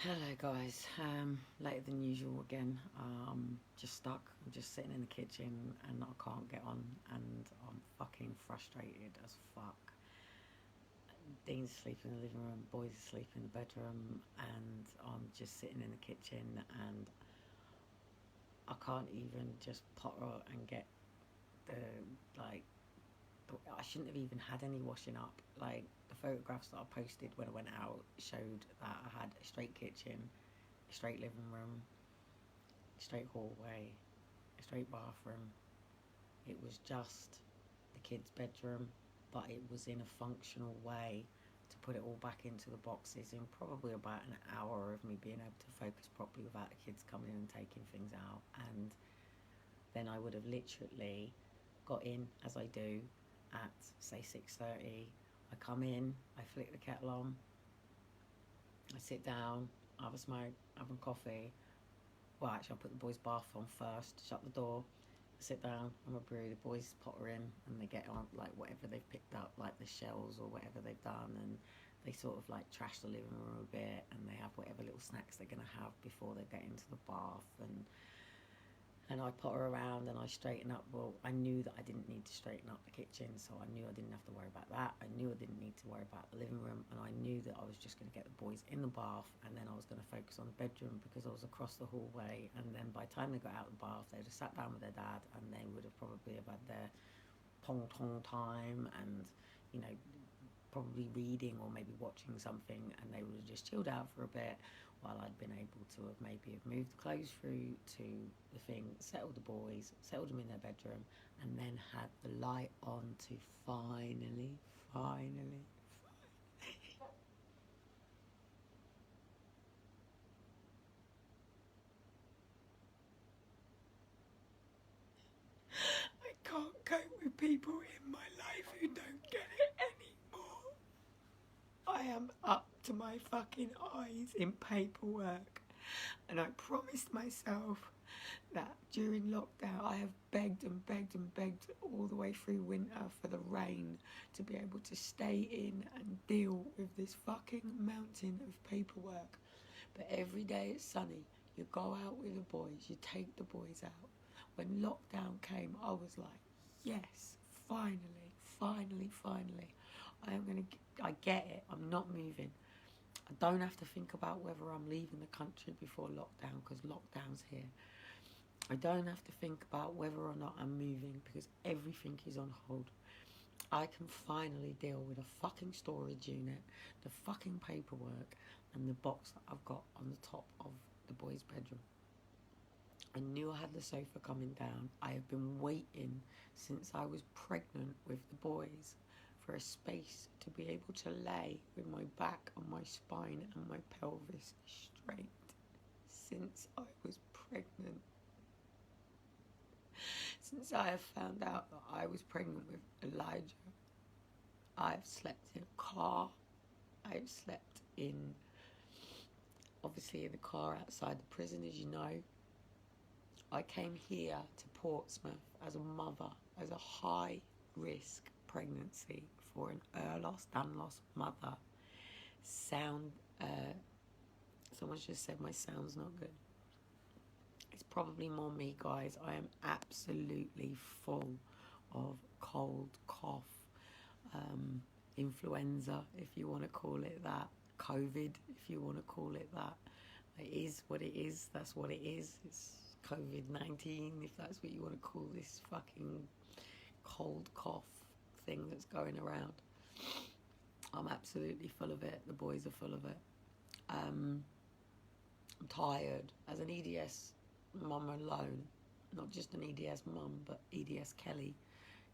Hello guys, later than usual again. Just stuck. I'm just sitting in the kitchen and I can't get on, and I'm fucking frustrated as fuck. Dean's asleep in the living room, boys asleep in the bedroom, and I'm just sitting in the kitchen and I can't even just potter and get the like. I shouldn't have even had any washing up. Like the photographs that I posted when I went out showed that I had a straight kitchen, a straight living room, straight hallway, a straight bathroom. It was just the kids' bedroom, but it was in a functional way to put it all back into the boxes in probably about an hour of me being able to focus properly without the kids coming in and taking things out. And then I would have literally got in as I do at say 6:30. I come in, I flick the kettle on, I sit down, have a smoke, have a coffee. Well, actually, I put the boys' bath on first, shut the door, sit down, have a brew. The boys potter in and they get on like whatever they've picked up, like the shells or whatever they've done, and they sort of like trash the living room a bit, and they have whatever little snacks they're gonna have before they get into the bath, and I potter around and I straighten up. Well, I knew that I didn't need to straighten up the kitchen, so I knew I didn't have to worry about that. I knew I didn't need to worry about the living room, and I knew that I was just going to get the boys in the bath, and then I was going to focus on the bedroom because I was across the hallway. And then by the time they got out of the bath, they'd have sat down with their dad, and they would have probably have had their pong tong time, and you know, probably reading or maybe watching something, and they would have just chilled out for a bit while I'd been able to have maybe have moved the clothes through to the thing, settled the boys, settled them in their bedroom, and then had the light on to finally. I can't cope with people in my life who don't get it anymore. I am up to my fucking eyes in paperwork. And I promised myself that during lockdown I have begged and begged and begged all the way through winter for the rain to be able to stay in and deal with this fucking mountain of paperwork. But every day it's sunny. You go out with the boys, you take the boys out. When lockdown came, I was like, yes, finally. I get it. I'm not moving. I don't have to think about whether I'm leaving the country before lockdown because lockdown's here. I don't have to think about whether or not I'm moving because everything is on hold. I can finally deal with a fucking storage unit, the fucking paperwork, and the box that I've got on the top of the boys' bedroom. I knew I had the sofa coming down. I have been waiting since I was pregnant with the boys for a space to be able to lay with my back and my spine and my pelvis straight since I was pregnant. Since I have found out that I was pregnant with Elijah, I've slept in a car. I've slept in, obviously, in the car outside the prison, as you know. I came here to Portsmouth as a mother, as a high-risk pregnancy for an Ehlers-Danlos mother. Someone's just said my sound's not good. It's probably more me, guys. I am absolutely full of cold, cough, influenza, if you want to call it that, COVID, if you want to call it that. It is what it is. That's what it is. It's COVID-19, if that's what you want to call this fucking cold cough thing that's going around. I'm absolutely full of it. The boys are full of it. I'm tired. As an EDS mum alone, not just an EDS mum, but EDS Kelly.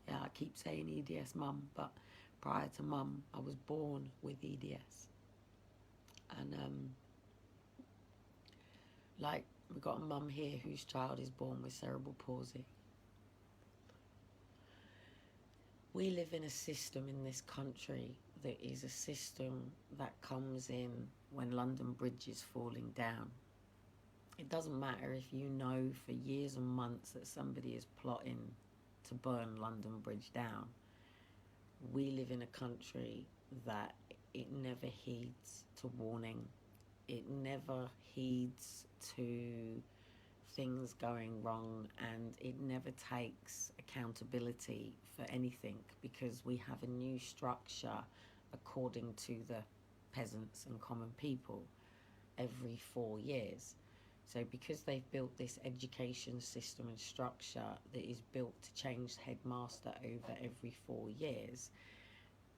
Yeah, I keep saying EDS mum, but prior to mum, I was born with EDS. And like, we've got a mum here whose child is born with cerebral palsy. We live in a system in this country that is a system that comes in when London Bridge is falling down. It doesn't matter if you know for years and months that somebody is plotting to burn London Bridge down. We live in a country that it never heeds to warning. it never heeds to things going wrong, and it never takes accountability for anything, because we have a new structure according to the peasants and common people every 4 years. So, because they've built this education system and structure that is built to change headmaster over every 4 years,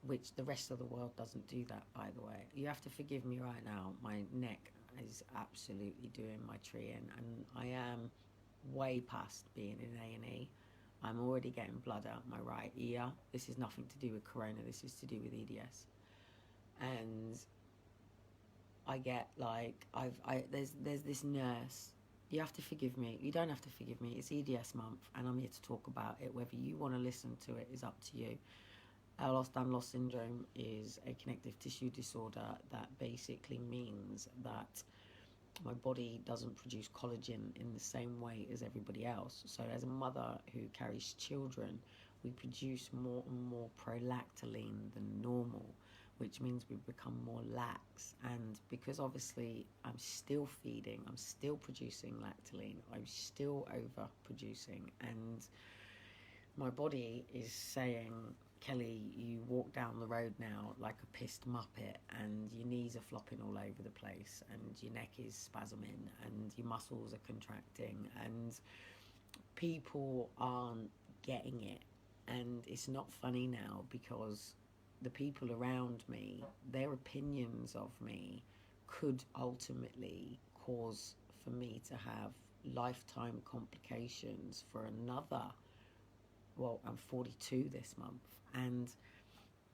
which the rest of the world doesn't do that, by the way. You have to forgive me right now. My neck is absolutely doing my tree in, and I am way past being in A&E. I'm already getting blood out my right ear. This is nothing to do with corona. This is to do with EDS. And I get like there's this nurse. You have to forgive me. You don't have to forgive me. It's EDS month, and I'm here to talk about it. Whether you want to listen to it is up to you. Ehlers-Danlos syndrome is a connective tissue disorder that basically means that my body doesn't produce collagen in the same way as everybody else. So as a mother who carries children, we produce more and more prolactin than normal, which means we become more lax. And because obviously I'm still feeding, I'm still producing lactoline, I'm still overproducing, and my body is saying, Kelly, you walk down the road now like a pissed muppet, and your knees are flopping all over the place, and your neck is spasming, and your muscles are contracting, and people aren't getting it. And it's not funny now, because the people around me, their opinions of me could ultimately cause for me to have lifetime complications for another, well, I'm 42 this month, and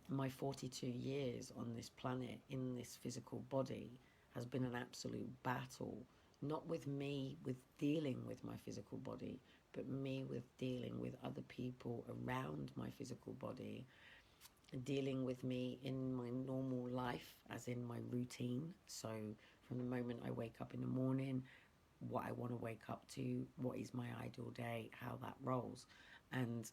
my 42 years on this planet in this physical body has been an absolute battle, not with me with dealing with my physical body, but me with dealing with other people around my physical body, dealing with me in my normal life, as in my routine. So from the moment I wake up in the morning, what I want to wake up to, what is my ideal day, how that rolls. And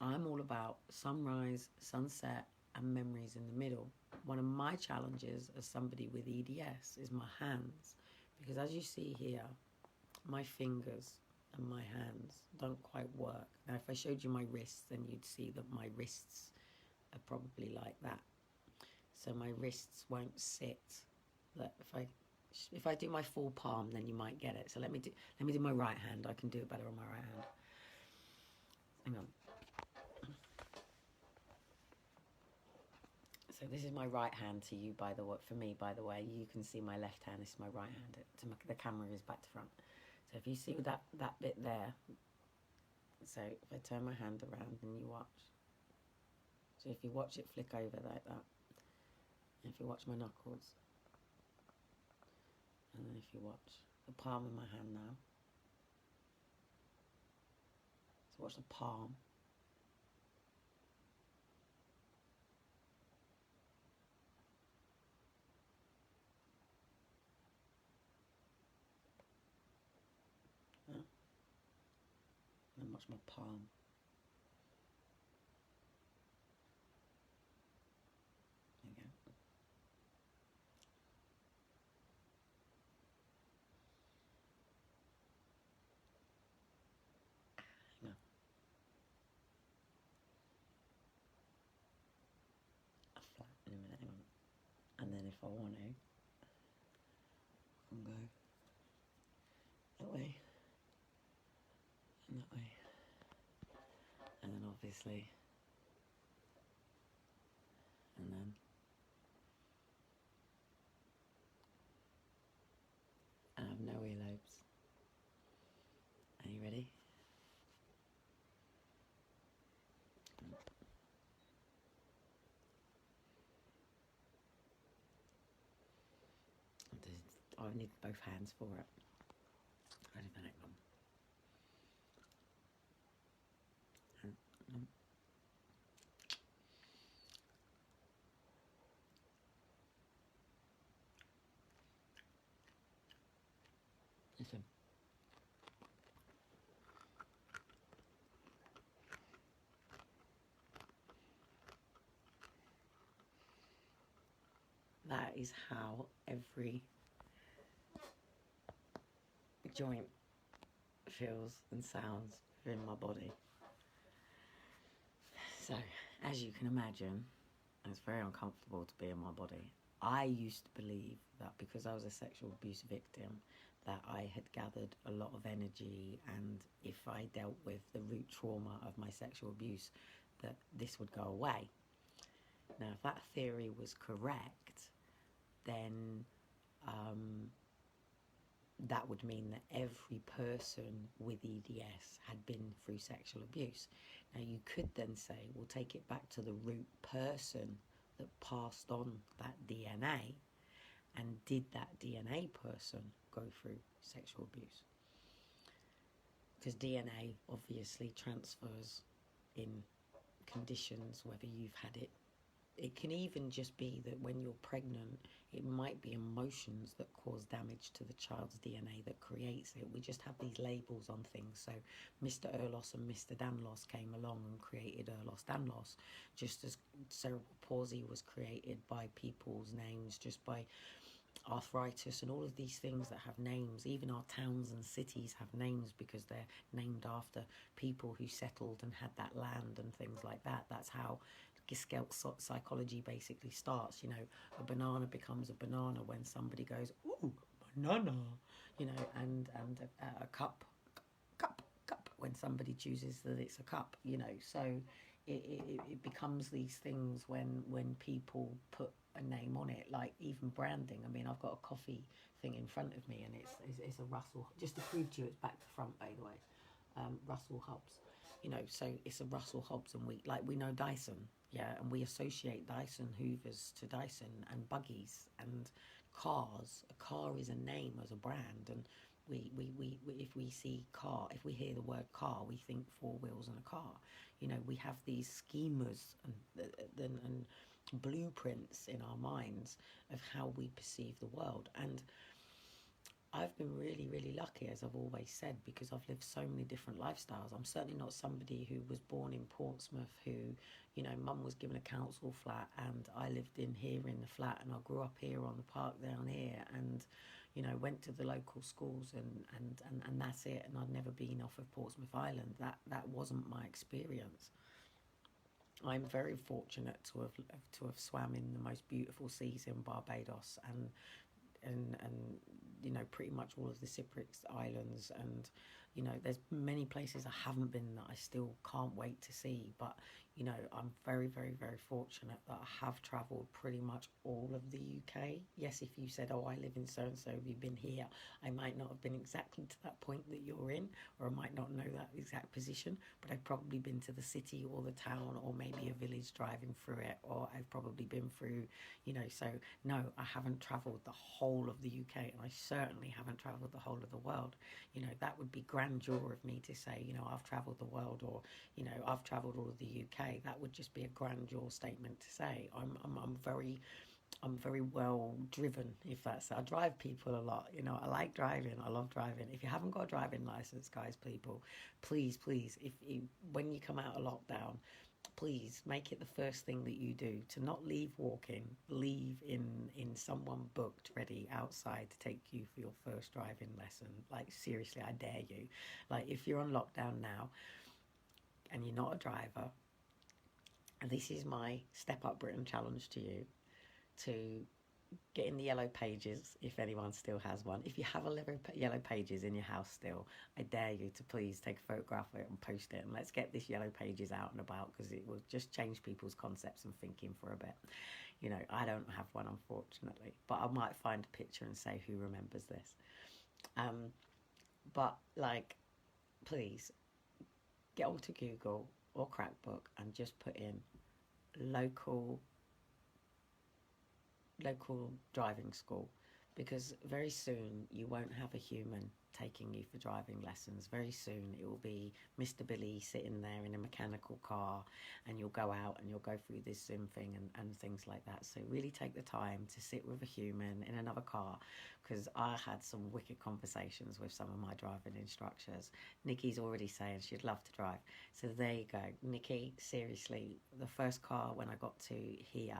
I'm all about sunrise, sunset, and memories in the middle. One of my challenges as somebody with EDS is my hands, because as you see here, my fingers and my hands don't quite work. Now, if I showed you my wrists, then you'd see that my wrists are probably like that. So my wrists won't sit. Look, if I do my full palm, then you might get it. So let me do my right hand. I can do it better on my right hand. Hang on. So this is my right hand to you, by the way. For me, by the way, you can see my left hand. This is my right hand. The camera is back to front. So if you see that bit there, so if I turn my hand around and you watch. So if you watch it flick over like that, and if you watch my knuckles, and then if you watch the palm of my hand now, so watch the palm. And watch my palm. There you go. Hang on. I'll flat in a minute, hang on. And then if I want to, I can go that way and that way. And then obviously, and then I have no earlobes. Are you ready? I need both hands for it. Ready for that one? Listen. That is how every joint feels and sounds in my body. So, as you can imagine, it's very uncomfortable to be in my body. I used to believe that because I was a sexual abuse victim, that I had gathered a lot of energy, and if I dealt with the root trauma of my sexual abuse, that this would go away. Now, if that theory was correct, then that would mean that every person with EDS had been through sexual abuse. Now, you could then say, we'll take it back to the root person that passed on that DNA, and did that DNA person go through sexual abuse? Because DNA obviously transfers in conditions, whether you've had it. It can even just be that when you're pregnant, it might be emotions that cause damage to the child's DNA that creates it. We just have these labels on things. So Mr. Earlos and Mr. Danlos came along and created Earlos Danlos, just as cerebral palsy was created by people's names, just by arthritis and all of these things that have names. Even our towns and cities have names because they're named after people who settled and had that land and things like that. That's how Gestalt psychology basically starts. You know, a banana becomes a banana when somebody goes, ooh, banana, you know, and a cup when somebody chooses that it's a cup, you know. So it becomes these things when people put a name on it, like even branding. I mean, I've got a coffee thing in front of me, and it's a Russell, just to prove to you it's back to front, by the way. Russell Hobbs, you know, so it's a Russell Hobbs, and we know Dyson, yeah, and we associate Dyson Hoovers to Dyson, and buggies and cars. A car is a name as a brand, and we if we see car, if we hear the word car, we think four wheels and a car. You know, we have these schemas and blueprints in our minds of how we perceive the world. And I've been really, really lucky, as I've always said, because I've lived so many different lifestyles. I'm certainly not somebody who was born in Portsmouth who, you know, mum was given a council flat and I lived in here in the flat, and I grew up here on the park down here, and, you know, went to the local schools and that's it. And I'd never been off of Portsmouth Island. That wasn't my experience. I'm very fortunate to have swam in the most beautiful seas in Barbados, and you know, pretty much all of the Cyprus Islands, and you know, there's many places I haven't been that I still can't wait to see. But you know, I'm very, very, very fortunate that I have travelled pretty much all of the UK. Yes, if you said, oh, I live in so and so, have you been here? I might not have been exactly to that point that you're in, or I might not know that exact position, but I've probably been to the city or the town, or maybe a village driving through it, or I've probably been through, you know. So no, I haven't travelled the whole of the UK, and I certainly haven't travelled the whole of the world. You know, that would be grandeur of me to say, you know, I've travelled the world, or, you know, I've travelled all of the UK. That would just be a grandeur statement to say. I'm very well driven, if that's. I drive people a lot, you know. I like driving. I love driving. If you haven't got a driving license, guys, people, please, if you, when you come out of lockdown, please make it the first thing that you do to not leave walking, leave in someone booked ready outside to take you for your first driving lesson. Like, seriously, I dare you. Like, if you're on lockdown now and you're not a driver, and this is my Step Up Britain challenge to you, to get in the yellow pages, if anyone still has one. If you have a yellow pages in your house still, I dare you to please take a photograph of it and post it, and let's get this yellow pages out and about, because it will just change people's concepts and thinking for a bit. You know, I don't have one, unfortunately, but I might find a picture and say, who remembers this? But like, please get onto Google or Crackbook and just put in local driving school, because very soon you won't have a human taking you for driving lessons. Very soon it will be Mr. Billy sitting there in a mechanical car, and you'll go out and you'll go through this Zoom thing and things like that. So really take the time to sit with a human in another car, because I had some wicked conversations with some of my driving instructors. Nikki's already saying she'd love to drive. So there you go, Nikki, seriously, the first car when I got to here,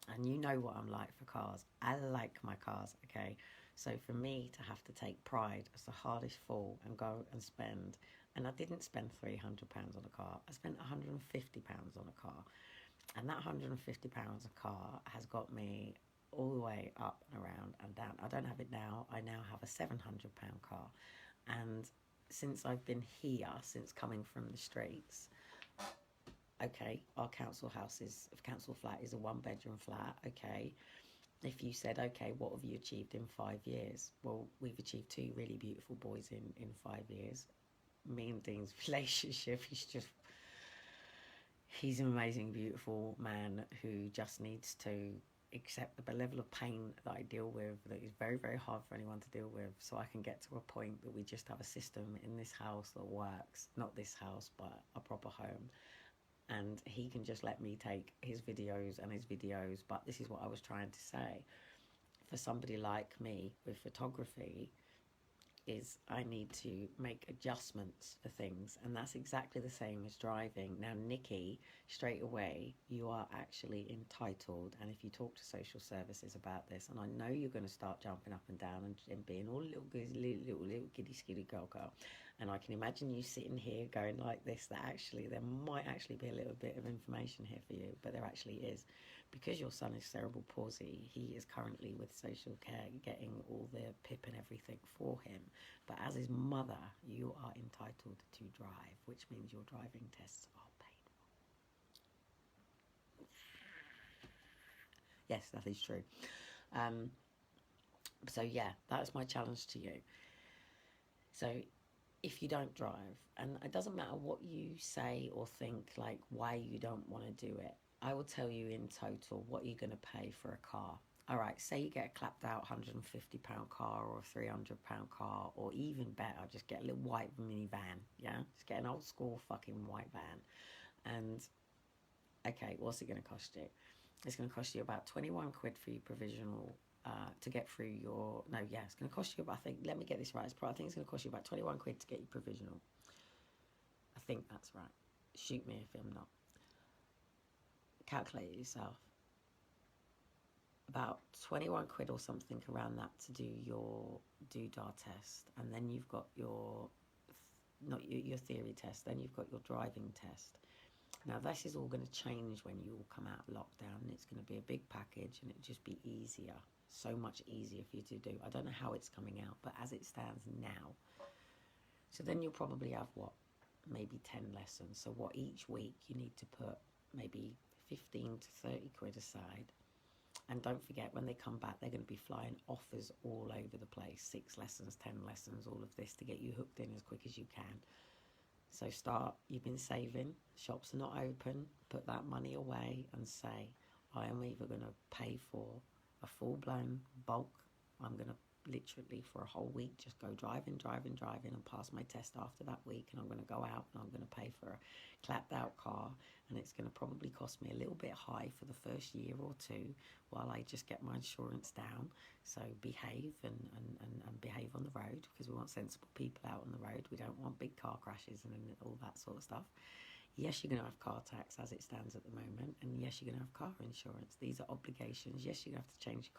And you know what I'm like for cars. I like my cars, okay? So for me to have to take pride as the hardest fall and go and spend, and I didn't spend £300 on a car, I spent £150 on a car. And that £150 a car has got me all the way up and around and down. I don't have it now. I now have a £700 car. And since I've been here, since coming from the streets, okay, our council flat is a 1 bedroom flat, okay. If you said, okay, what have you achieved in 5 years? Well, we've achieved 2 really beautiful boys in 5 years. Me and Dean's relationship is just, he's an amazing, beautiful man who just needs to accept the level of pain that I deal with that is very, very hard for anyone to deal with, so I can get to a point that we just have a system in this house that works. Not this house, but a proper home. And he can just let me take his videos and his videos. But this is what I was trying to say. For somebody like me with photography, is I need to make adjustments for things, and that's exactly the same as driving. Now, Nikki, straight away, you are actually entitled, and if you talk to social services about this, and I know you're going to start jumping up and down and being all little giddy skiddy girl, and I can imagine you sitting here going like this, that actually there might actually be a little bit of information here for you, but there actually is. Because your son is cerebral palsy, he is currently with social care getting all the PIP and everything for him. But as his mother, you are entitled to drive, which means your driving tests are paid for. Yes, that is true. So yeah, that's my challenge to you. So if you don't drive, and it doesn't matter what you say or think, like why you don't want to do it, I will tell you in total what you're going to pay for a car. All right, say you get a clapped out £150 car or a £300 car, or even better, just get a little white minivan, yeah? Just get an old school fucking white van. And, okay, what's it going to cost you? It's going to cost you about 21 quid for your provisional to get through your... No, yeah, it's going to cost you, I think, let me get this right. I think it's going to cost you about 21 quid to get your provisional. I think that's right. Shoot me if I'm not. Calculate it yourself. About 21 quid or something around that to do your doodah test, and then you've got your your theory test, then you've got your driving test. Now this is all going to change when you all come out of lockdown. It's going to be a big package, and it'll just be easier, so much easier for you to do. I don't know how it's coming out, but as it stands now, so then you'll probably have what, maybe 10 lessons. So what, each week you need to put maybe 15 to 30 quid aside. And don't forget, when they come back, they're going to be flying offers all over the place. 6 lessons, 10 lessons, all of this to get you hooked in as quick as you can. So start, you've been saving, shops are not open, put that money away and say, I am either going to pay for a full-blown bulk, I'm going to literally for a whole week just go driving and pass my test after that week, and I'm going to go out and I'm going to pay for a clapped out car, and it's going to probably cost me a little bit high for the first year or two while I just get my insurance down. So behave and behave on the road, because we want sensible people out on the road. We don't want big car crashes and all that sort of stuff. Yes, you're going to have car tax as it stands at the moment, and yes, you're going to have car insurance. These are obligations. Yes, you're going to have to change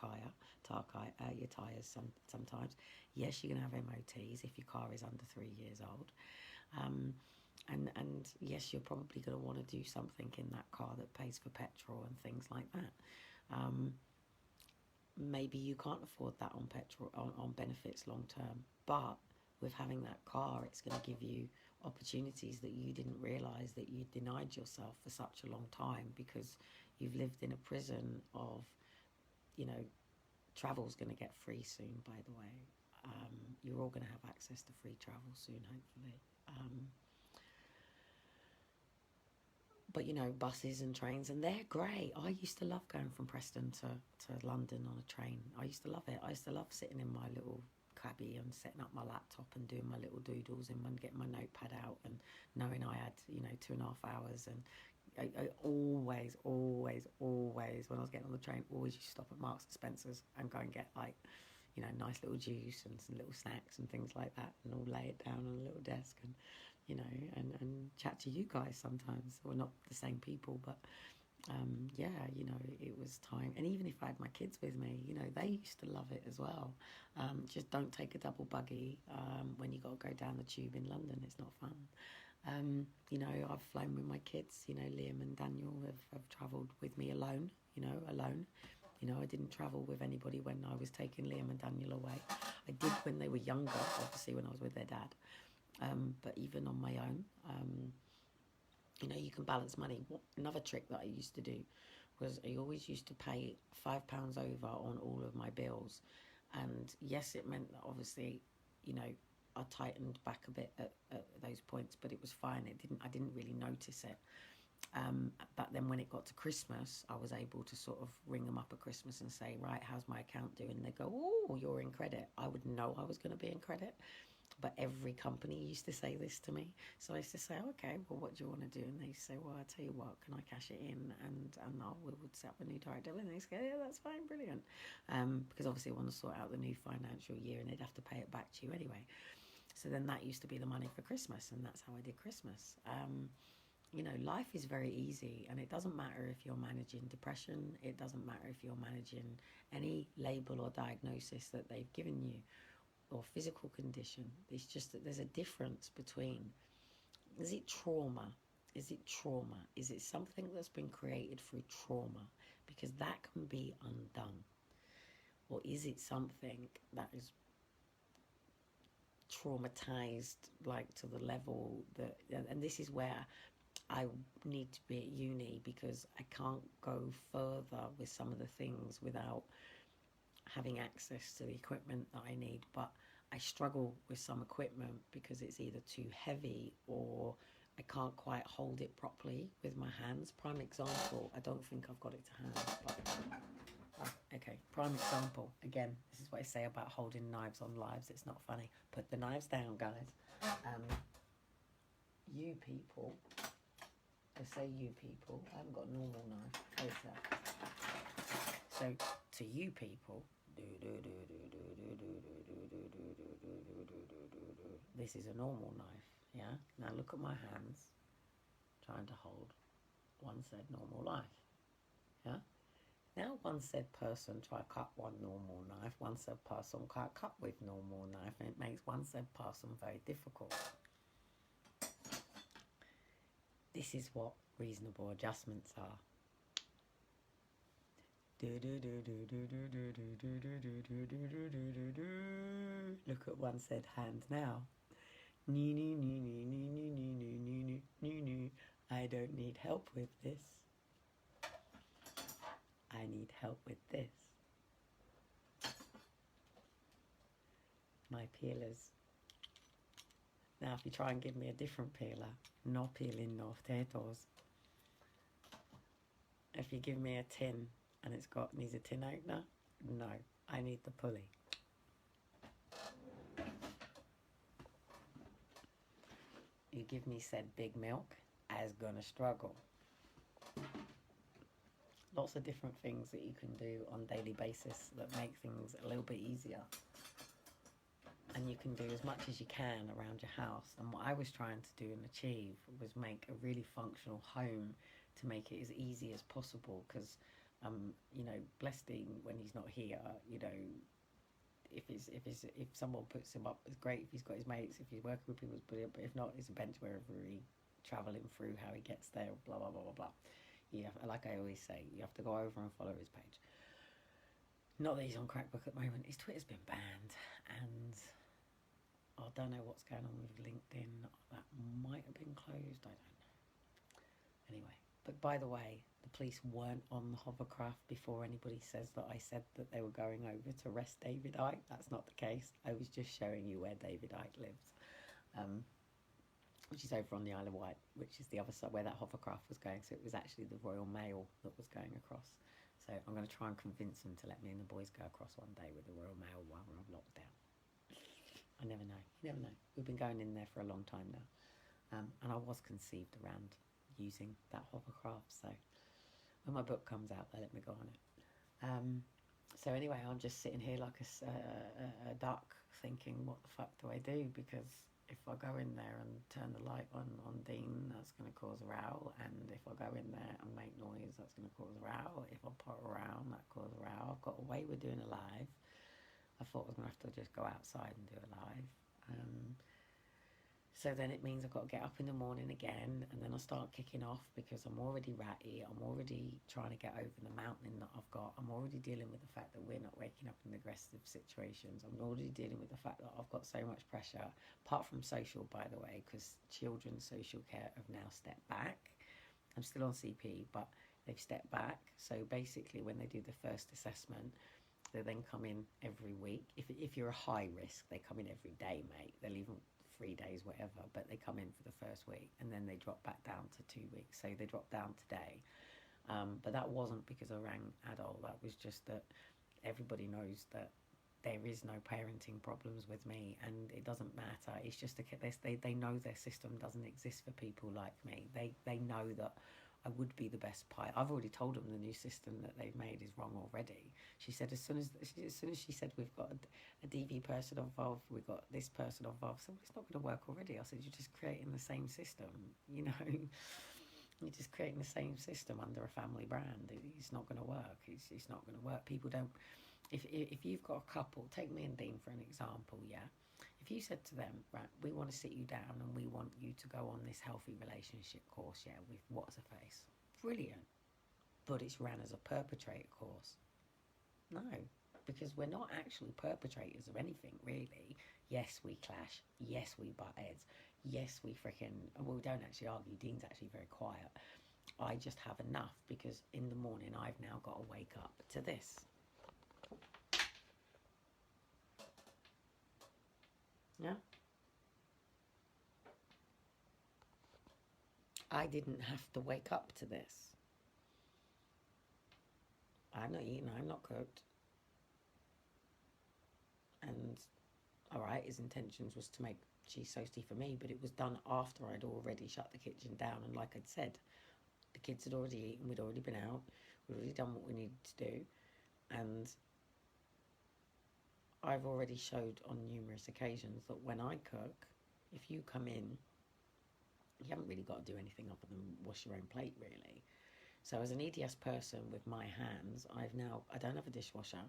your tyres sometimes. Yes, you're going to have MOTs if your car is under 3 years old. And yes, you're probably going to want to do something in that car that pays for petrol and things like that. Maybe you can't afford that on petrol, on benefits long term, but with having that car, it's going to give you opportunities that you didn't realise that you denied yourself for such a long time, because you've lived in a prison of, travel's going to get free soon, by the way. You're all going to have access to free travel soon, hopefully. But buses and trains, and they're great. I used to love going from Preston to London on a train. I used to love it. I used to love sitting in my little cabby and setting up my laptop and doing my little doodles and getting my notepad out and knowing I had 2.5 hours. And I always when I was getting on the train, always used to stop at Marks and Spencer's and go and get nice little juice and some little snacks and things like that, and all lay it down on a little desk and and chat to you guys sometimes. We're not the same people, but yeah, you know, it was time. And even if I had my kids with me, you know, they used to love it as well. Just don't take a double buggy when you got to go down the tube in London. It's not fun. You know, I've flown with my kids. You know, Liam and Daniel have travelled with me alone, you know, alone. You know, I didn't travel with anybody when I was taking Liam and Daniel away. I did when they were younger, obviously, when I was with their dad. But even on my own, you know, you can balance money. Another trick that I used to do was I always used to pay £5 over on all of my bills. And yes, it meant that obviously, you know, I tightened back a bit at those points, but it was fine. I didn't really notice it. But then when it got to Christmas, I was able to sort of ring them up at Christmas and say, right, how's my account doing? And they go, oh, you're in credit. I would know I was going to be in credit. But every company used to say this to me. So I used to say, okay, well, what do you want to do? And they say, well, I'll tell you what, can I cash it in? And we would set up a new direct debit. And they say, yeah, that's fine, brilliant. Because obviously I want to sort out the new financial year and they'd have to pay it back to you anyway. So then that used to be the money for Christmas, and that's how I did Christmas. You know, life is very easy, and it doesn't matter if you're managing depression, it doesn't matter if you're managing any label or diagnosis that they've given you or physical condition. It's just that there's a difference between, is it trauma? Is it trauma? Is it something that's been created through trauma? Because that can be undone. Or is it something that is traumatized, like to the level that, and this is where I need to be at uni, because I can't go further with some of the things without having access to the equipment that I need. But I struggle with some equipment because it's either too heavy or I can't quite hold it properly with my hands. Prime example, I don't think I've got it to hand, but okay, prime example. Again, this is what I say about holding knives on lives. It's not funny. Put the knives down, guys. You people, I say you people, I haven't got a normal knife. How is that? So to you people, this is a normal knife, yeah? Now look at my hands, trying to hold one said normal life, yeah? Now one said person try cut one normal knife, one said person can't cut with normal knife, and it makes one said person very difficult. This is what reasonable adjustments are. Look at one said hand now. I don't need help with this. I need help with this. My peelers. Now if you try and give me a different peeler, no peeling no potatoes. If you give me a tin and it's needs a tin opener, no, I need the pulley. You give me said big milk, I's gonna struggle. Lots of different things that you can do on a daily basis that make things a little bit easier. And you can do as much as you can around your house. And what I was trying to do and achieve was make a really functional home to make it as easy as possible. Because, you know, bless Dean when he's not here, you know, if someone puts him up, it's great if he's got his mates, if he's working with people, it's brilliant. But if not, it's a bench wherever he travelling through, how he gets there, blah, blah, blah, blah, blah. You have, like I always say, you have to go over and follow his page. Not that he's on Crackbook at the moment. His Twitter's been banned, and I don't know what's going on with LinkedIn. That might have been closed. I don't know. Anyway, but by the way, the police weren't on the hovercraft before anybody says that I said that they were going over to arrest David Icke. That's not the case. I was just showing you where David Icke lives, which is over on the Isle of Wight, which is the other side where that hovercraft was going. So it was actually the Royal Mail that was going across. So I'm going to try and convince them to let me and the boys go across one day with the Royal Mail while we're on lockdown. I never know. You never know. We've been going in there for a long time now. And I was conceived around using that hovercraft. So when my book comes out, they let me go on it. So anyway, I'm just sitting here like a duck thinking, what the fuck do I do? Because if I go in there and turn the light on Dean, that's going to cause a row. And if I go in there and make noise, that's going to cause a row. If I put around, that causes a row. I've got a way with doing a live. I thought I was going to have to just go outside and do a live. So then it means I've got to get up in the morning again, and then I start kicking off because I'm already ratty. I'm already trying to get over the mountain that I've got. I'm already dealing with the fact that we're not waking up in aggressive situations. I'm already dealing with the fact that I've got so much pressure, apart from social, by the way, because children's social care have now stepped back. I'm still on CP, but they've stepped back. So basically, when they do the first assessment, they then come in every week. If you're a high risk, they come in every day, mate. They'll even 3 days, whatever, but they come in for the first week and then they drop back down to 2 weeks. So they dropped down today. But that wasn't because I rang adult. That was just that everybody knows that there is no parenting problems with me, and it doesn't matter. It's just they know their system doesn't exist for people like me. They know that I would be the best pilot. I've already told them the new system that they've made is wrong already. She said as soon as she said we've got a DV person involved, we've got this person involved, so it's not going to work already. I said you're just creating the same system, you know. You're just creating the same system under a family brand. It's not going to work. It's not going to work. People don't. If you've got a couple, take me and Dean for an example, yeah. If you said to them, right, we want to sit you down and we want you to go on this healthy relationship course, yeah, with What's a Face, brilliant, but it's ran as a perpetrator course. No, because we're not actually perpetrators of anything, really. Yes, we clash. Yes, we butt heads. Yes, we well, we don't actually argue. Dean's actually very quiet. I just have enough because in the morning I've now got to wake up to this. Yeah? I didn't have to wake up to this. I'm not eating, I'm not cooked. And, alright, his intentions was to make cheese toasty for me, but it was done after I'd already shut the kitchen down. And like I'd said, the kids had already eaten, we'd already been out, we'd already done what we needed to do. And I've already showed on numerous occasions that when I cook, if you come in, you haven't really got to do anything other than wash your own plate, really. So as an EDS person with my hands, I don't have a dishwasher.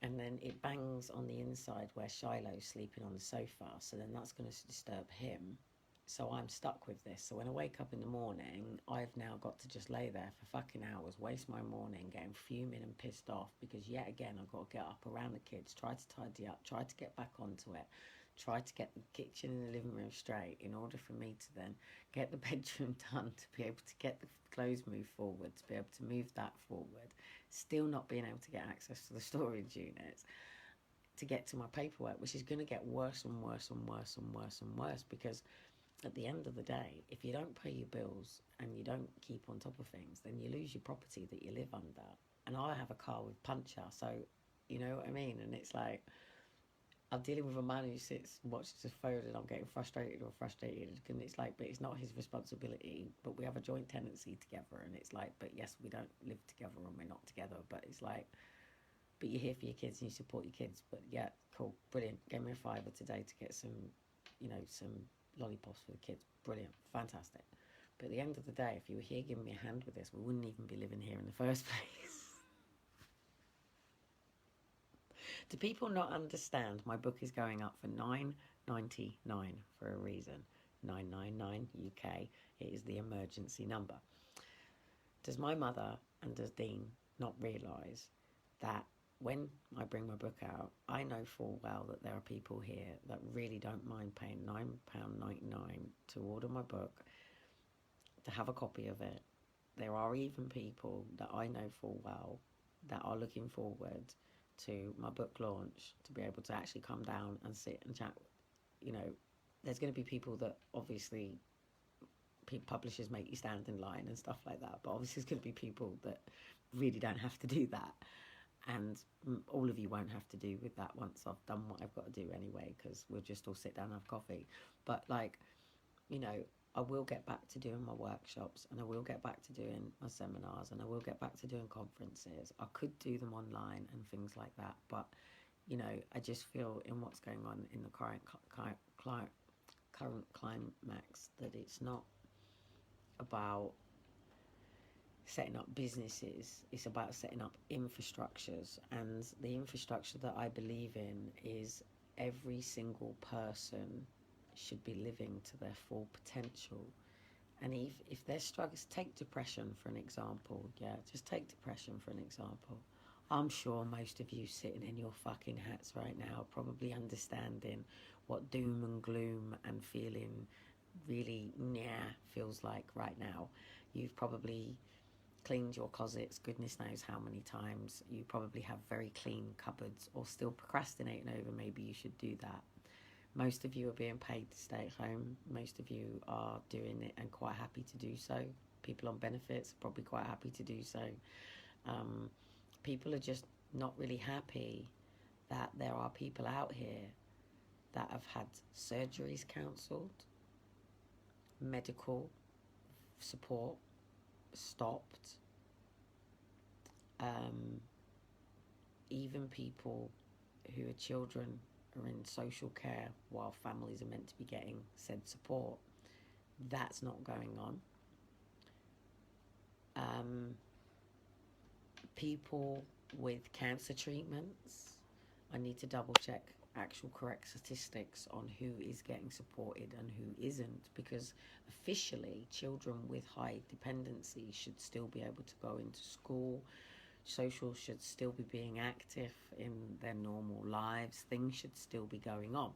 And then it bangs on the inside where Shiloh's sleeping on the sofa, so then that's going to disturb him. So I'm stuck with this. So when I wake up in the morning, I've now got to just lay there for fucking hours, waste my morning, getting fuming and pissed off because yet again I've got to get up around the kids, try to tidy up, try to get back onto it, try to get the kitchen and the living room straight in order for me to then get the bedroom done, to be able to get the clothes moved forward, to be able to move that forward, still not being able to get access to the storage units, to get to my paperwork, which is going to get worse and worse and worse and worse and worse because at the end of the day, if you don't pay your bills and you don't keep on top of things, then you lose your property that you live under. And I have a car with puncher, so you know what I mean? And it's like, I'm dealing with a man who sits and watches his phone and I'm getting frustrated, and it's like, but it's not his responsibility, but we have a joint tenancy together, and it's like, but yes, we don't live together and we're not together, but it's like, but you're here for your kids and you support your kids, but yeah, cool, brilliant, gave me a fiver today to get some, you know, some lollipops for the kids, brilliant, fantastic. But at the end of the day, if you were here giving me a hand with this, we wouldn't even be living here in the first place. Do people not understand my book is going up for $9.99 for a reason? 999 UK, it is the emergency number. Does my mother and does Dean not realise that when I bring my book out, I know full well that there are people here that really don't mind paying £9.99 to order my book, to have a copy of it. There are even people that I know full well that are looking forward to my book launch to be able to actually come down and sit and chat. You know, there's going to be people that obviously publishers make you stand in line and stuff like that, but obviously there's going to be people that really don't have to do that, and all of you won't have to do with that once I've done what I've got to do anyway, because we'll just all sit down and have coffee. But like, you know, I will get back to doing my workshops, and I will get back to doing my seminars, and I will get back to doing conferences. I could do them online and things like that, but you know, I just feel in what's going on in the current climax that it's not about setting up businesses, it's about setting up infrastructures. And the infrastructure that I believe in is every single person should be living to their full potential. And if there's struggles, take depression for an example. Yeah, just take depression for an example. I'm sure most of you sitting in your fucking hats right now probably understanding what doom and gloom and feeling really feels like right now. You've probably cleaned your closets goodness knows how many times. You probably have very clean cupboards, or still procrastinating over maybe you should do that. Most of you are being paid to stay at home. Most of you are doing it and quite happy to do so. People on benefits are probably quite happy to do so. People are just not really happy that there are people out here that have had surgeries cancelled, medical support stopped, even people who are children are in social care while families are meant to be getting said support. That's not going on. People with cancer treatments, I need to double check actual correct statistics on who is getting supported and who isn't, because officially children with high dependency should still be able to go into school. Social should still be being active in their normal lives. Things should still be going on.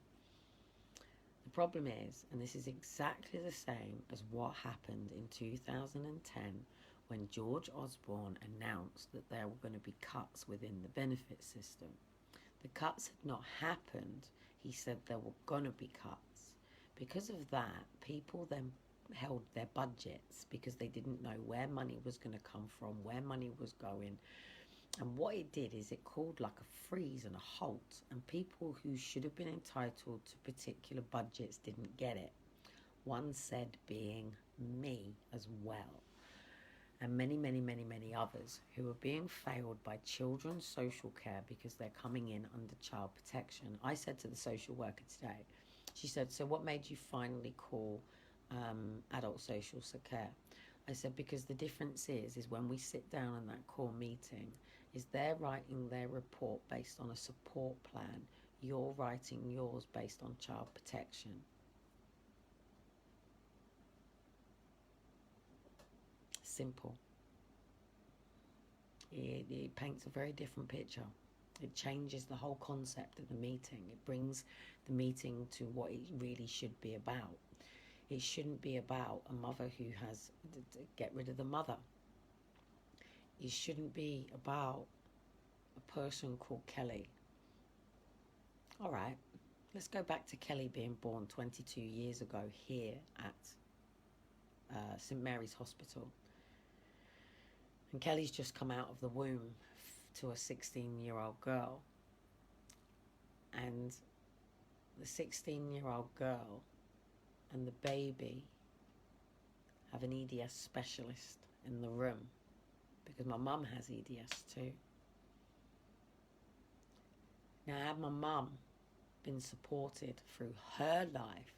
The problem is, and this is exactly the same as what happened in 2010 when George Osborne announced that there were going to be cuts within the benefit system. The cuts had not happened. He said there were going to be cuts. Because of that, people then held their budgets because they didn't know where money was going to come from, where money was going. And what it did is it called like a freeze and a halt, and people who should have been entitled to particular budgets didn't get it. One said being me as well. And many, many, many, many others who are being failed by children's social care because they're coming in under child protection. I said to the social worker today, she said, so what made you finally call adult social care? I said, because the difference is when we sit down in that core meeting, is they're writing their report based on a support plan. You're writing yours based on child protection. Simple. It paints a very different picture. It changes the whole concept of the meeting. It brings the meeting to what it really should be about. It shouldn't be about a mother who has to get rid of the mother. It shouldn't be about a person called Kelly. All right, let's go back to Kelly being born 22 years ago here at St Mary's Hospital. And Kelly's just come out of the womb to a 16-year-old girl. And the 16-year-old girl and the baby have an EDS specialist in the room, because my mum has EDS too. Now, had my mum been supported through her life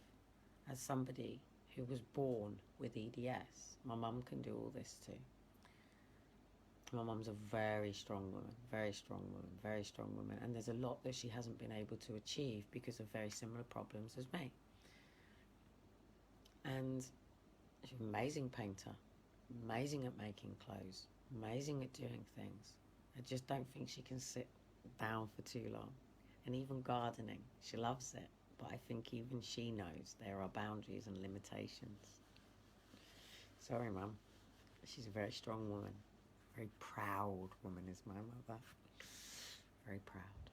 as somebody who was born with EDS, my mum can do all this too. My mum's a very strong woman, very strong woman, very strong woman. And there's a lot that she hasn't been able to achieve because of very similar problems as me. And she's an amazing painter, amazing at making clothes, amazing at doing things. I just don't think she can sit down for too long. And even gardening, she loves it. But I think even she knows there are boundaries and limitations. Sorry, Mum. She's a very strong woman. Very proud woman is my mother. Very proud.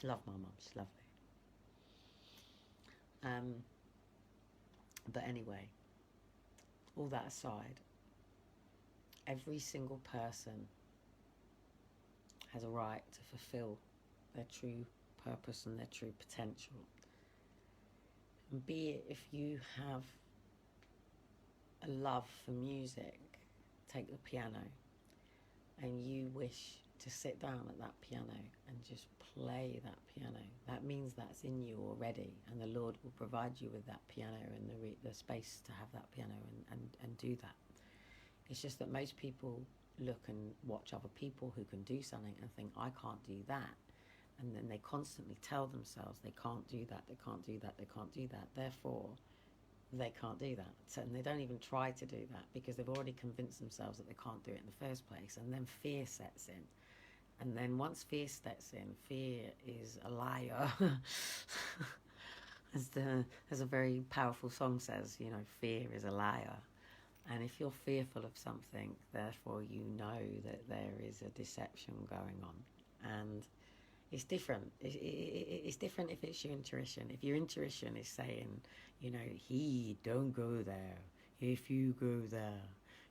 Love my mum. She's lovely. But anyway, all that aside, every single person has a right to fulfill their true purpose and their true potential. And be it if you have a love for music, take the piano, and you wish to sit down at that piano and just play that piano. That means that's in you already, and the Lord will provide you with that piano and the space to have that piano and do that. It's just that most people look and watch other people who can do something and think, I can't do that. And then they constantly tell themselves they can't do that, they can't do that, they can't do that. Therefore, they can't do that. So, and they don't even try to do that because they've already convinced themselves that they can't do it in the first place. And then fear sets in. And then once fear steps in, fear is a liar. As a very powerful song says, you know, fear is a liar. And if you're fearful of something, therefore you know that there is a deception going on. And it's different. It's different if it's your intuition. If your intuition is saying, you know, don't go there. If you go there,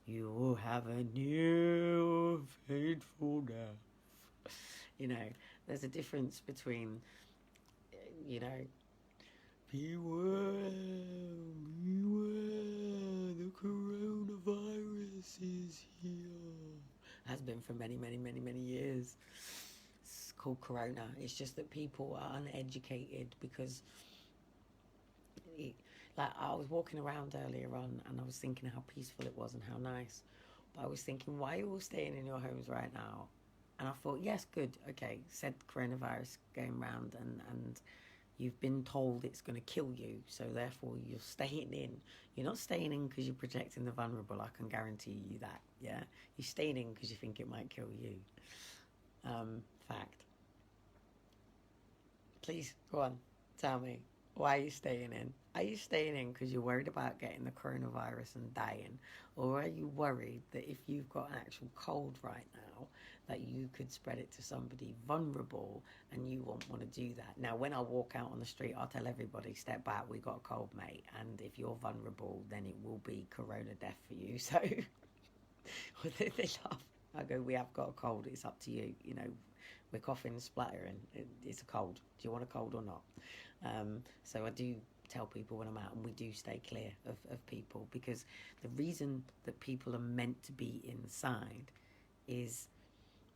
you will have a new fateful death. You know, there's a difference between, you know, beware, the coronavirus is here. Has been for many, many, many, many years. It's called corona. It's just that people are uneducated because, like, I was walking around earlier on and I was thinking how peaceful it was and how nice. But I was thinking, why are you all staying in your homes right now? And I thought, yes, good, okay, said coronavirus going round and you've been told it's going to kill you, so therefore you're staying in. You're not staying in because you're protecting the vulnerable, I can guarantee you that, yeah? You're staying in because you think it might kill you. Fact. Please, go on, tell me, why are you staying in? Are you staying in because you're worried about getting the coronavirus and dying? Or are you worried that if you've got an actual cold right now, that you could spread it to somebody vulnerable and you won't want to do that? Now, when I walk out on the street, I'll tell everybody, step back, we got a cold, mate. And if you're vulnerable, then it will be corona death for you. So they laugh. I go, we have got a cold, it's up to you. You know, we're coughing and splattering. It's a cold. Do you want a cold or not? So I do tell people when I'm out, and we do stay clear of people, because the reason that people are meant to be inside is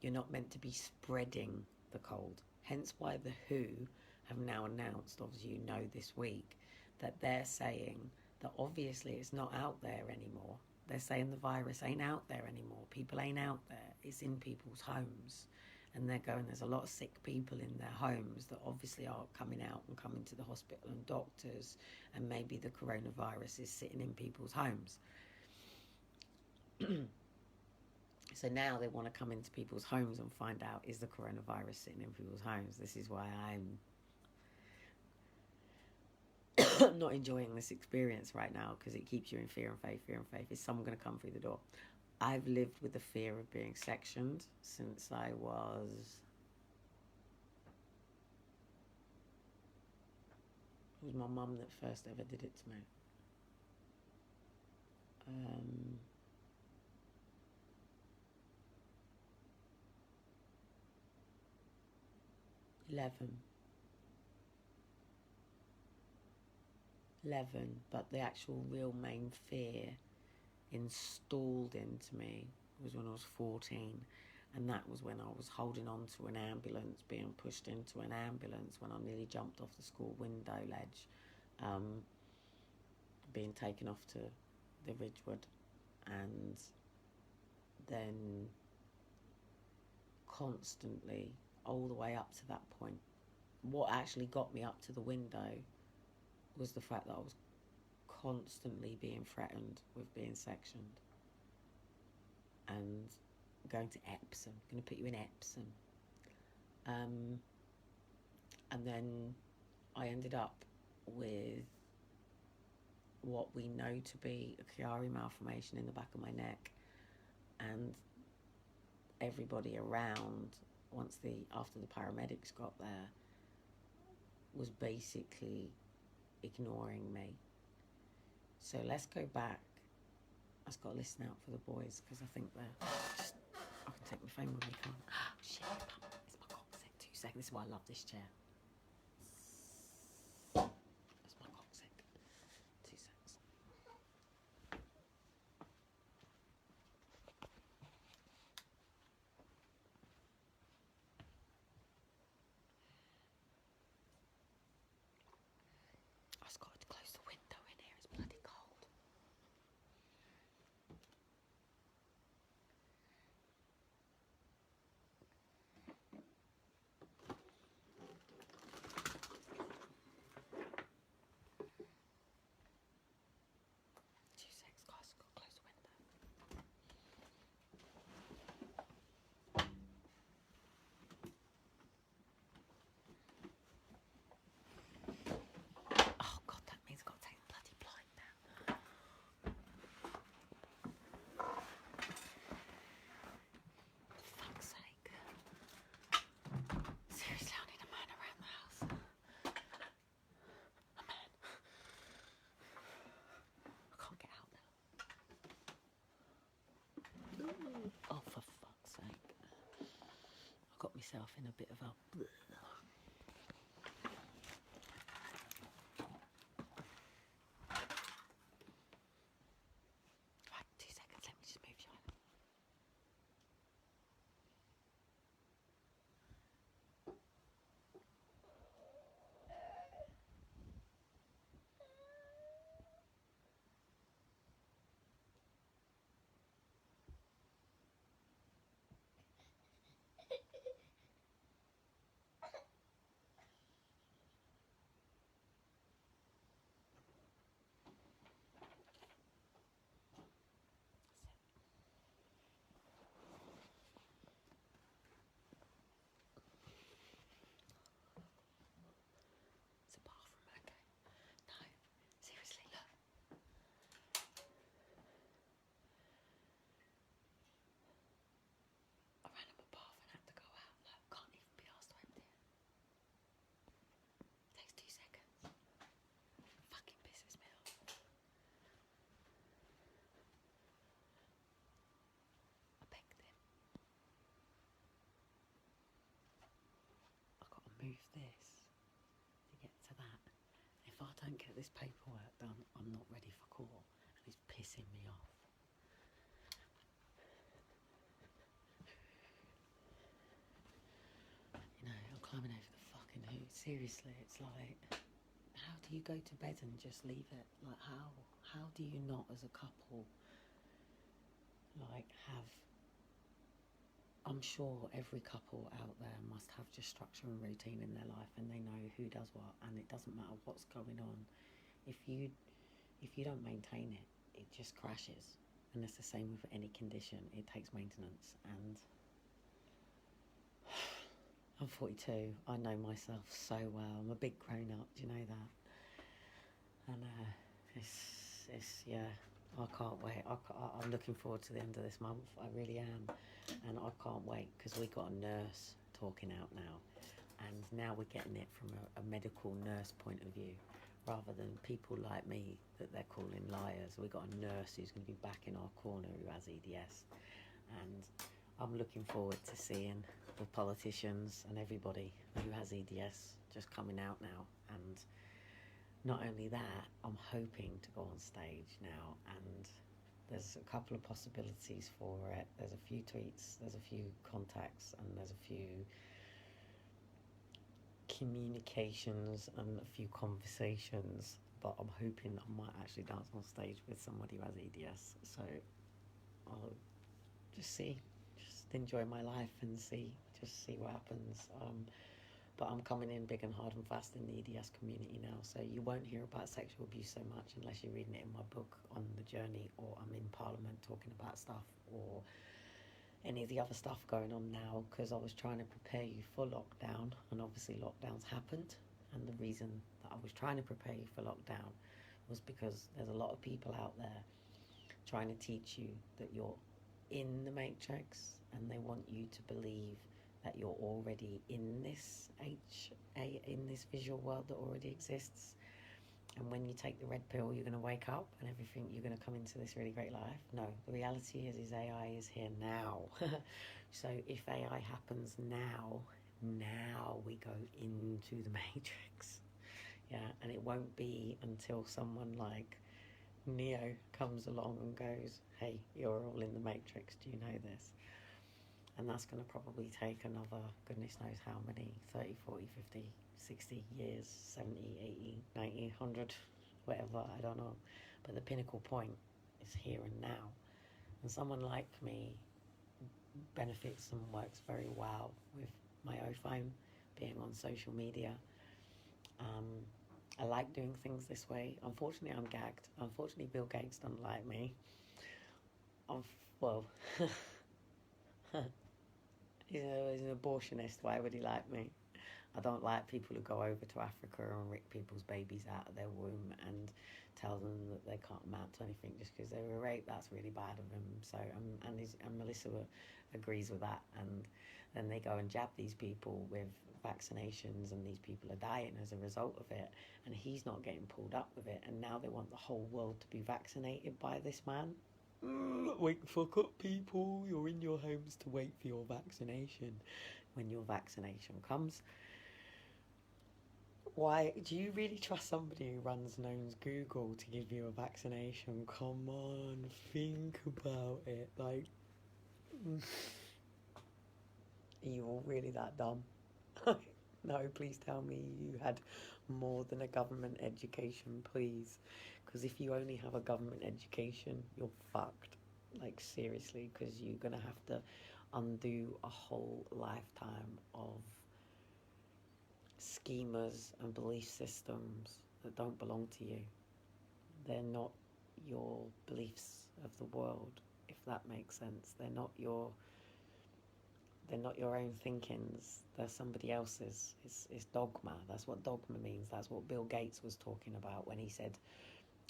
you're not meant to be spreading the cold. Hence why the WHO have now announced, obviously you know this week, that they're saying that obviously it's not out there anymore. They're saying the virus ain't out there anymore. People ain't out there. It's in people's homes. And they're going, there's a lot of sick people in their homes that obviously are coming out and coming to the hospital and doctors, and maybe the coronavirus is sitting in people's homes. So now they want to come into people's homes and find out, is the coronavirus sitting in people's homes? This is why I'm not enjoying this experience right now, because it keeps you in fear and faith. Is someone going to come through the door? I've lived with the fear of being sectioned since I was... It was my mum that first ever did it to me. 11, but the actual real main fear installed into me was when I was 14, and that was when I was holding on to an ambulance, being pushed into an ambulance when I nearly jumped off the school window ledge, being taken off to the Ridgewood, and then constantly all the way up to that point. What actually got me up to the window was the fact that I was constantly being threatened with being sectioned and going to Epsom, going to put you in Epsom. And then I ended up with what we know to be a Chiari malformation in the back of my neck, and everybody around, after the paramedics got there, was basically ignoring me. So let's go back. I've just got to listen out for the boys, because I think they're just... I can take my phone with me, can't I? Shit, it's my coccyx. 2 seconds. This is why I love this chair. That's my coccyx. 2 seconds. I just got to close the window in here, it's bloody cold. Oh God, that means I've got to take the bloody blind down. For fuck's sake. Seriously, I need a man around the house. A man. I can't get out now. Oh, for fuck's sake. I got myself in a bit of a... Right, 2 seconds, let me just move you on. It's a bathroom, okay? No, seriously, look. I ran up a bath and had to go out. Look, can't even be asked to empty it. Takes 2 seconds. Fucking pisses me off. I begged him. I've got to move this to get to that. If I don't get this paperwork done, I'm not ready for court, and it's pissing me off. You know, I'm climbing over the fucking hoop. Seriously, it's like, how do you go to bed and just leave it? Like, how do you not, as a couple, like, have... I'm sure every couple out there must have just structure and routine in their life, and they know who does what, and it doesn't matter what's going on. If you don't maintain it, it just crashes. And it's the same with any condition. It takes maintenance. And I'm 42. I know myself so well. I'm a big grown up. Do you know that? And yeah. I can't wait. I'm looking forward to the end of this month. I really am. And I can't wait, because we got a nurse talking out now. And now we're getting it from a medical nurse point of view, rather than people like me that they're calling liars. We've got a nurse who's going to be back in our corner who has EDS. And I'm looking forward to seeing the politicians and everybody who has EDS just coming out now. And not only that, I'm hoping to go on stage now, and there's a couple of possibilities for it. There's a few tweets, there's a few contacts, and there's a few communications and a few conversations, but I'm hoping I might actually dance on stage with somebody who has EDS. So I'll just enjoy my life and see what happens. But I'm coming in big and hard and fast in the EDS community now, so you won't hear about sexual abuse so much unless you're reading it in my book on the journey, or I'm in Parliament talking about stuff, or any of the other stuff going on now, because I was trying to prepare you for lockdown, and obviously lockdowns happened. And the reason that I was trying to prepare you for lockdown was because there's a lot of people out there trying to teach you that you're in the matrix, and they want you to believe that you're already in this in this visual world that already exists. And when you take the red pill, you're going to wake up and everything, you're going to come into this really great life. No, the reality is AI is here now. So if AI happens now we go into the matrix. Yeah, and it won't be until someone like Neo comes along and goes, hey, you're all in the matrix, do you know this? And that's going to probably take another, goodness knows how many, 30, 40, 50, 60 years, 70, 80, 90, 100, whatever, I don't know. But the pinnacle point is here and now. And someone like me benefits and works very well with my iPhone, being on social media. I like doing things this way. Unfortunately, I'm gagged. Unfortunately, Bill Gates doesn't like me. Well, he's an abortionist. Why would he like me? I don't like people who go over to Africa and rip people's babies out of their womb and tell them that they can't amount to anything just because they were raped. That's really bad of him. So, and Melissa agrees with that. And then they go and jab these people with vaccinations, and these people are dying as a result of it. And he's not getting pulled up with it. And now they want the whole world to be vaccinated by this man. Wake the fuck up, people. You're in your homes to wait for your vaccination. When your vaccination comes, why do you really trust somebody who runs and owns Google to give you a vaccination? Come on, think about it. Like, are you all really that dumb? No, please tell me you had more than a government education, please. Because if you only have a government education, you're fucked. Like, seriously, because you're going to have to undo a whole lifetime of schemas and belief systems that don't belong to you. They're not your beliefs of the world, if that makes sense. They're not your own thinkings. They're somebody else's. It's dogma. That's what dogma means. That's what Bill Gates was talking about when he said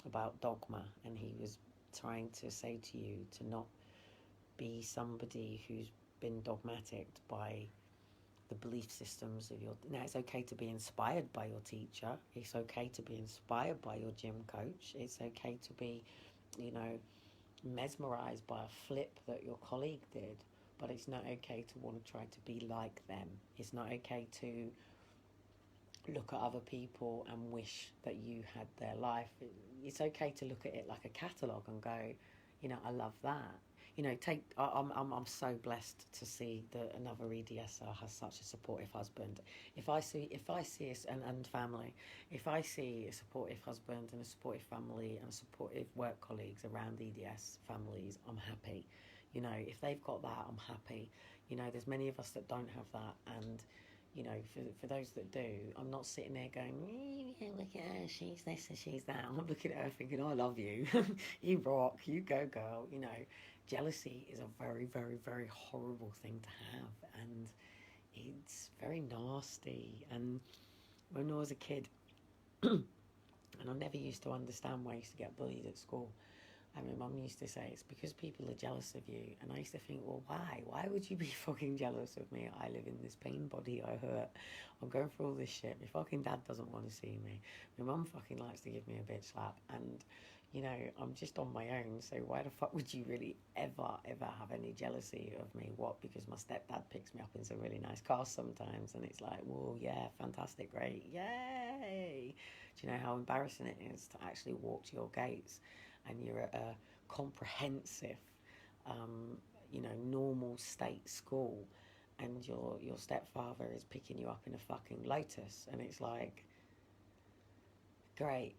about dogma, and he was trying to say to you to not be somebody who's been dogmatic by the belief systems of your... Now, it's okay to be inspired by your teacher. It's okay to be inspired by your gym coach. It's okay to be, mesmerized by a flip that your colleague did. But it's not okay to want to try to be like them. It's not okay to look at other people and wish that you had their life. It's okay to look at it like a catalogue and go, I love that. I'm so blessed to see that another EDSer has such a supportive husband. If I see and family, if I see a supportive husband and a supportive family and supportive work colleagues around EDS families, I'm happy. If they've got that, I'm happy. There's many of us that don't have that, and for those that do, I'm not sitting there going, look at her, she's this and she's that. I'm looking at her thinking, I love you. You rock, you go girl. Jealousy is a very, very, very horrible thing to have, and it's very nasty. And when I was a kid, and I never used to understand why I used to get bullied at school, and my mum used to say, it's because people are jealous of you. And I used to think, well, why? Why would you be fucking jealous of me? I live in this pain body, I hurt. I'm going through all this shit. My fucking dad doesn't want to see me. My mum fucking likes to give me a bitch slap. And, I'm just on my own. So why the fuck would you really ever have any jealousy of me? What? Because my stepdad picks me up in some really nice cars sometimes. And it's like, well, yeah, fantastic, great. Yay. Do you know how embarrassing it is to actually walk to your gates and you're at a comprehensive, normal state school, and your stepfather is picking you up in a fucking Lotus, and it's like, great,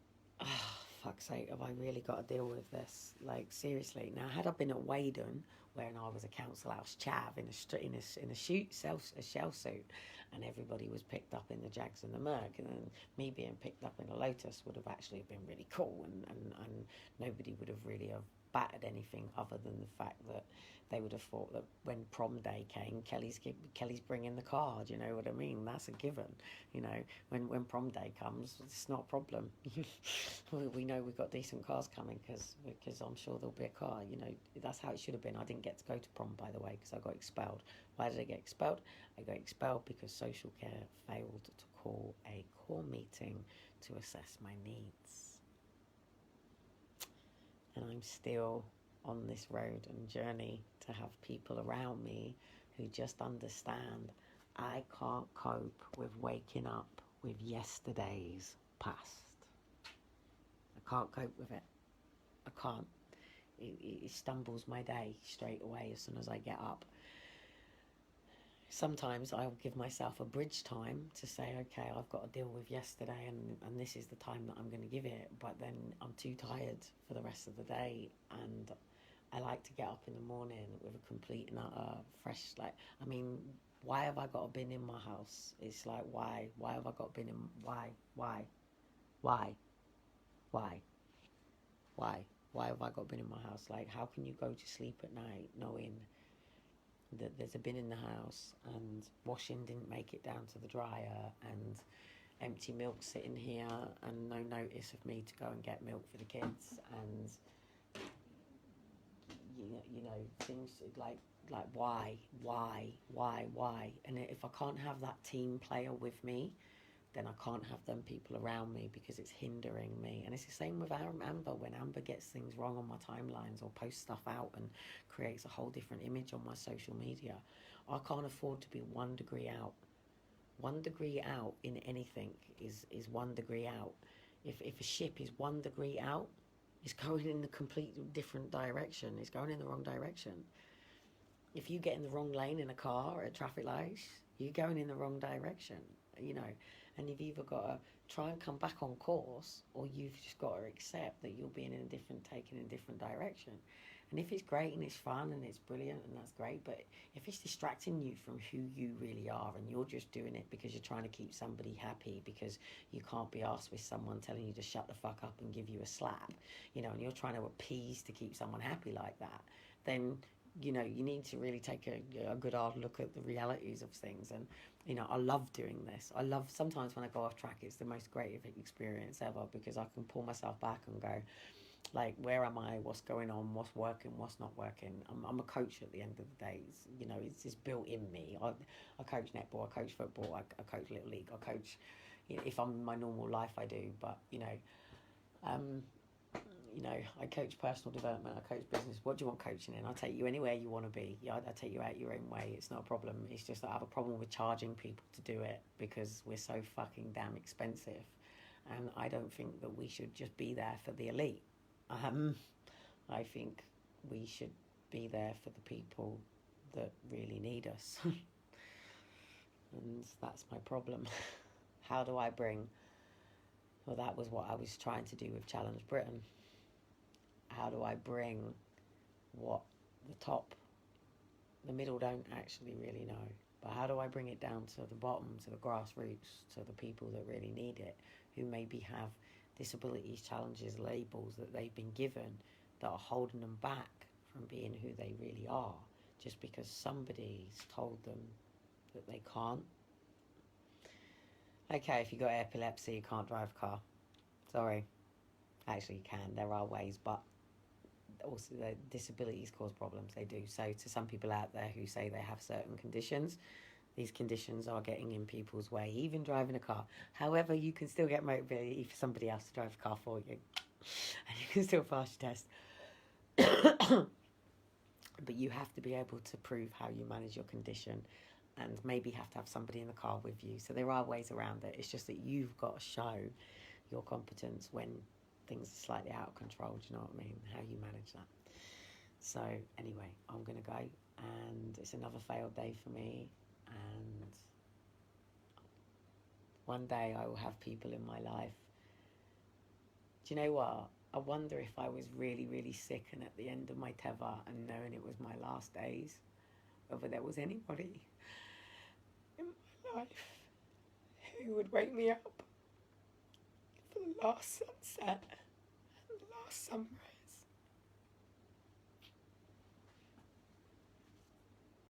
fuck's sake, have I really got to deal with this? Like, seriously. Now, had I been at Weydon, where I was a council house chav in a shell suit, and everybody was picked up in the Jags and the Merc, and then me being picked up in a Lotus would have actually been really cool, and nobody would have really have battered anything other than the fact that they would have thought that when prom day came, Kelly's bringing the car. Do you know what I mean? That's a given. When prom day comes, it's not a problem. We know we've got decent cars coming because I'm sure there'll be a car. That's how it should have been. I didn't get to go to prom, by the way, because I got expelled. Why did I get expelled? I got expelled because social care failed to call a core meeting to assess my needs. And I'm still on this road and journey to have people around me who just understand I can't cope with waking up with yesterday's past. I can't cope with it. I can't. It stumbles my day straight away as soon as I get up. Sometimes I'll give myself a bridge time to say, okay, I've got to deal with yesterday, and this is the time that I'm going to give it. But then I'm too tired for the rest of the day, and I like to get up in the morning with a complete and utter fresh, like, I mean, why have I got a bin in my house? It's like, why? Why have I got a bin in, why? Why? Why? Why? Why? Why have I got a bin in my house? Like, how can you go to sleep at night knowing that there's a bin in the house and washing didn't make it down to the dryer and empty milk sitting here and no notice of me to go and get milk for the kids, and you know things like why, and if I can't have that team player with me, then I can't have them people around me because it's hindering me. And it's the same with Amber. When Amber gets things wrong on my timelines or posts stuff out and creates a whole different image on my social media, I can't afford to be 1 degree out. 1 degree out in anything is 1 degree out. If a ship is 1 degree out, it's going in a complete different direction. It's going in the wrong direction. If you get in the wrong lane in a car at traffic lights, you're going in the wrong direction, you know. And you've either got to try and come back on course, or you've just got to accept that you're being taken in a different direction. And if it's great and it's fun and it's brilliant and that's great, but if it's distracting you from who you really are and you're just doing it because you're trying to keep somebody happy because you can't be arsed with someone telling you to shut the fuck up and give you a slap, you know, and you're trying to appease to keep someone happy like that, then you know, you need to really take a good hard look at the realities of things. And, you know, I love doing this. I love, sometimes when I go off track, it's the most great experience ever because I can pull myself back and go, like, where am I? What's going on? What's working? What's not working? I'm a coach at the end of the day. You know, it's built in me. I coach netball, I coach football, I coach Little League, I coach, you know, if I'm in my normal life, I do. But, you know, I coach personal development, I coach business. What do you want coaching in? I'll take you anywhere you want to be. Yeah, I'll take you out your own way. It's not a problem. It's just that I have a problem with charging people to do it because we're so fucking damn expensive. And I don't think that we should just be there for the elite. I think we should be there for the people that really need us. And that's my problem. How do I bring... Well, that was what I was trying to do with Challenge Britain. How do I bring what the middle don't actually really know, but how do I bring it down to the bottom, to the grassroots, to the people that really need it, who maybe have disabilities, challenges, labels that they've been given that are holding them back from being who they really are, just because somebody's told them that they can't. Okay, if you've got epilepsy, you can't drive a car. Sorry. Actually, you can. There are ways, but also the disabilities cause problems. They do. So to some people out there who say they have certain conditions, these conditions are getting in people's way, even driving a car. However, you can still get mobility for somebody else to drive a car for you, and you can still pass your test. But you have to be able to prove how you manage your condition, and maybe have to have somebody in the car with you. So there are ways around it. It's just that you've got to show your competence when things are slightly out of control. Do you know what I mean? How you manage that. So anyway, I'm going to go, and it's another failed day for me, and one day I will have people in my life. Do you know what? I wonder if I was really, really sick and at the end of my tether and knowing it was my last days, whether there was anybody in my life who would wake me up for the last sunset and the last sunrise